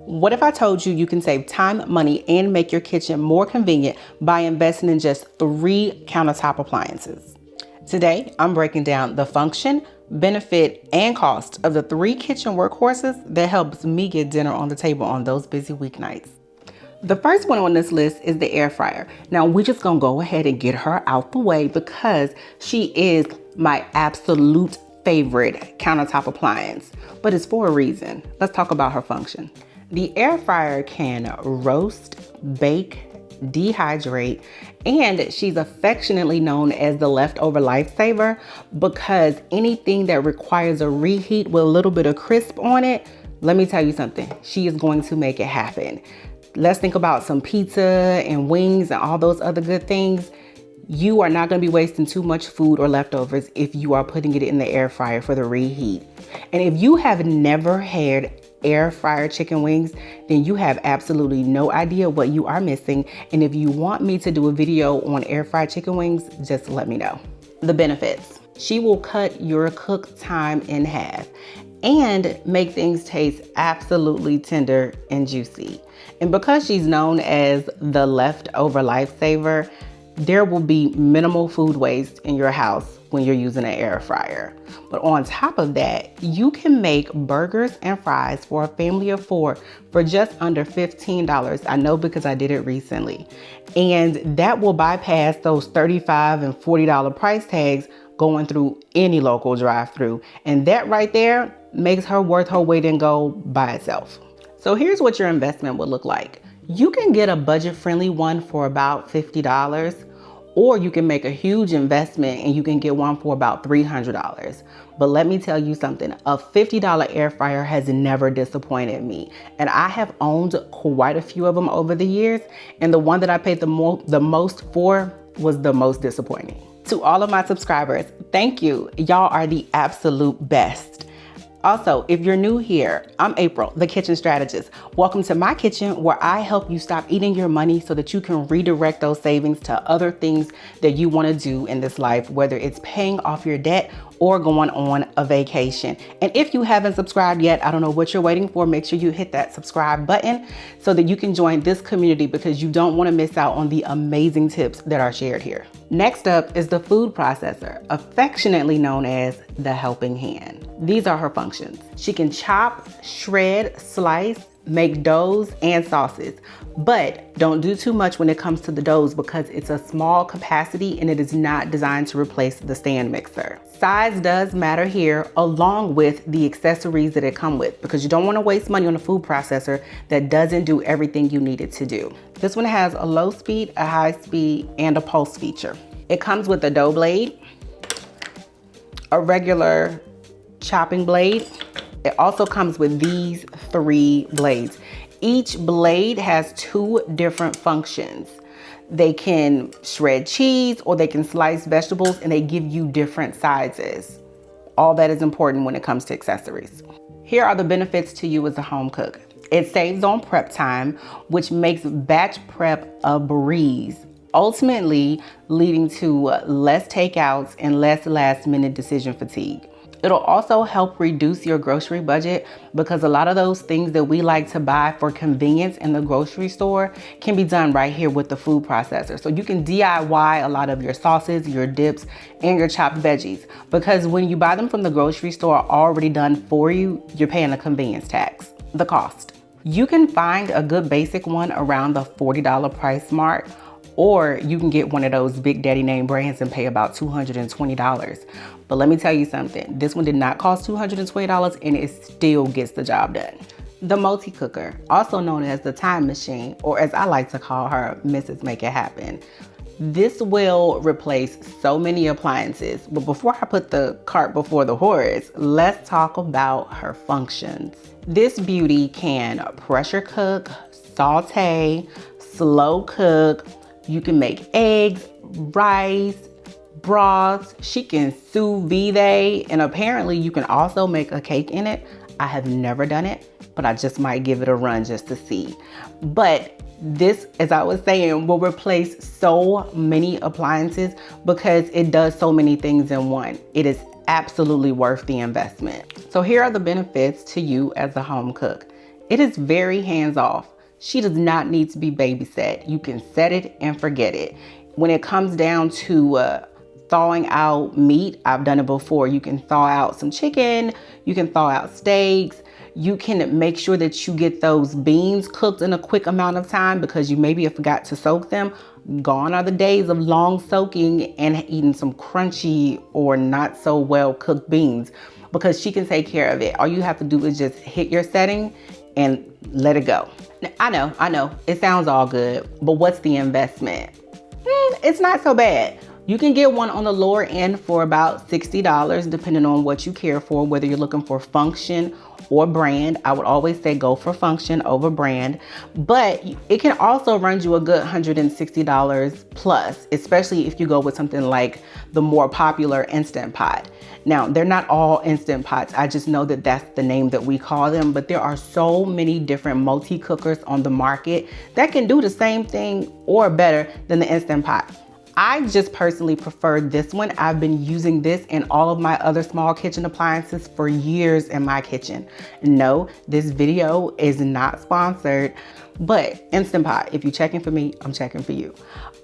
What if I told you you can save time, money, and make your kitchen more convenient by investing in just 3 countertop appliances? Today, I'm breaking down the function, benefit, and cost of the 3 kitchen workhorses that helps me get dinner on the table on those busy weeknights. The first one on this list is the air fryer. Now, we're just gonna go ahead and get her out the way because she is my absolute favorite countertop appliance, but it's for a reason. Let's talk about her function. The air fryer can roast, bake, dehydrate, and she's affectionately known as the leftover lifesaver because anything that requires a reheat with a little bit of crisp on it, let me tell you something, she is going to make it happen. Let's think about some pizza and wings and all those other good things. You are not going to be wasting too much food or leftovers if you are putting it in the air fryer for the reheat. And if you have never had air fryer chicken wings, then you have absolutely no idea what you are missing. And if you want me to do a video on air fried chicken wings, just let me know. The benefits. She will cut your cook time in half and make things taste absolutely tender and juicy. And because she's known as the leftover lifesaver, there will be minimal food waste in your house when you're using an air fryer. But on top of that, you can make burgers and fries for a family of 4 for just under $15. I know because I did it recently. And that will bypass those $35 and $40 price tags going through any local drive-thru. And that right there makes her worth her weight in gold by itself. So here's what your investment would look like. You can get a budget-friendly one for about $50, or you can make a huge investment and you can get one for about $300. But let me tell you something, a $50 air fryer has never disappointed me. And I have owned quite a few of them over the years, and the one that I paid the most for was the most disappointing. To all of my subscribers, thank you. Y'all are the absolute best. Also, if you're new here, I'm April, the kitchen strategist. Welcome to my kitchen where I help you stop eating your money so that you can redirect those savings to other things that you want to do in this life, whether it's paying off your debt or going on a vacation. And if you haven't subscribed yet, I don't know what you're waiting for. Make sure you hit that subscribe button so that you can join this community because you don't want to miss out on the amazing tips that are shared here. Next up is the food processor, affectionately known as the helping hand. These are her functions. She can chop, shred, slice, make doughs and sauces, but don't do too much when it comes to the doughs because it's a small capacity and it is not designed to replace the stand mixer. Size does matter here, along with the accessories that it come with, because you don't want to waste money on a food processor that doesn't do everything you need it to do. This one has a low speed, a high speed, and a pulse feature. It comes with a dough blade, a regular chopping blade. It also comes with these 3 blades. Each blade has 2 different functions. They can shred cheese or they can slice vegetables, and they give you different sizes. All that is important when it comes to accessories. Here are the benefits to you as a home cook. It saves on prep time, which makes batch prep a breeze, ultimately leading to less takeouts and less last-minute decision fatigue. It'll also help reduce your grocery budget because a lot of those things that we like to buy for convenience in the grocery store can be done right here with the food processor. So you can DIY a lot of your sauces, your dips, and your chopped veggies because when you buy them from the grocery store already done for you, you're paying a convenience tax. The cost. You can find a good basic one around the $40 price mark, or you can get one of those big daddy name brands and pay about $220. But let me tell you something, this one did not cost $220 and it still gets the job done. The multi-cooker, also known as the time machine, or as I like to call her, Mrs. Make It Happen. This will replace so many appliances, but before I put the cart before the horse, let's talk about her functions. This beauty can pressure cook, saute, slow cook. You can make eggs, rice, broths. She can sous vide, and apparently you can also make a cake in it. I have never done it, but I just might give it a run just to see. But this, as I was saying, will replace so many appliances because it does so many things in one. It is absolutely worth the investment. So here are the benefits to you as a home cook. It is very hands-off. She does not need to be babysat. You can set it and forget it. When it comes down to thawing out meat, I've done it before. You can thaw out some chicken, you can thaw out steaks. You can make sure that you get those beans cooked in a quick amount of time because you maybe have forgot to soak them. Gone are the days of long soaking and eating some crunchy or not so well cooked beans, because she can take care of it. All you have to do is just hit your setting and let it go. I know, it sounds all good, but what's the investment? It's not so bad. You can get one on the lower end for about $60, depending on what you care for, whether you're looking for function or brand. I would always say go for function over brand, but it can also run you a good $160 plus, especially if you go with something like the more popular Instant Pot. Now, they're not all Instant Pots. I just know that that's the name that we call them, but there are so many different multi-cookers on the market that can do the same thing or better than the Instant Pot. I just personally prefer this one. I've been using this in all of my other small kitchen appliances for years in my kitchen. No, this video is not sponsored, but Instant Pot, if you're checking for me, I'm checking for you.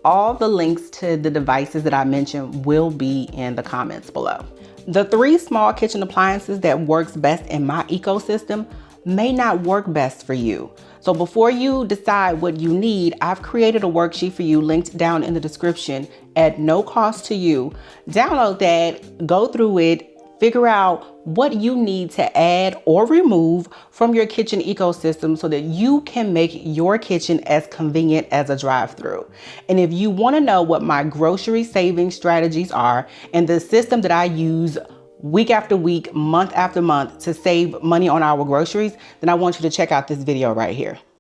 All the links to the devices that I mentioned will be in the comments below. The 3 small kitchen appliances that works best in my ecosystem may not work best for you. So before you decide what you need, I've created a worksheet for you linked down in the description at no cost to you. Download that, go through it, figure out what you need to add or remove from your kitchen ecosystem so that you can make your kitchen as convenient as a drive-through. And if you want to know what my grocery saving strategies are and the system that I use week after week, month after month to save money on our groceries, then I want you to check out this video right here.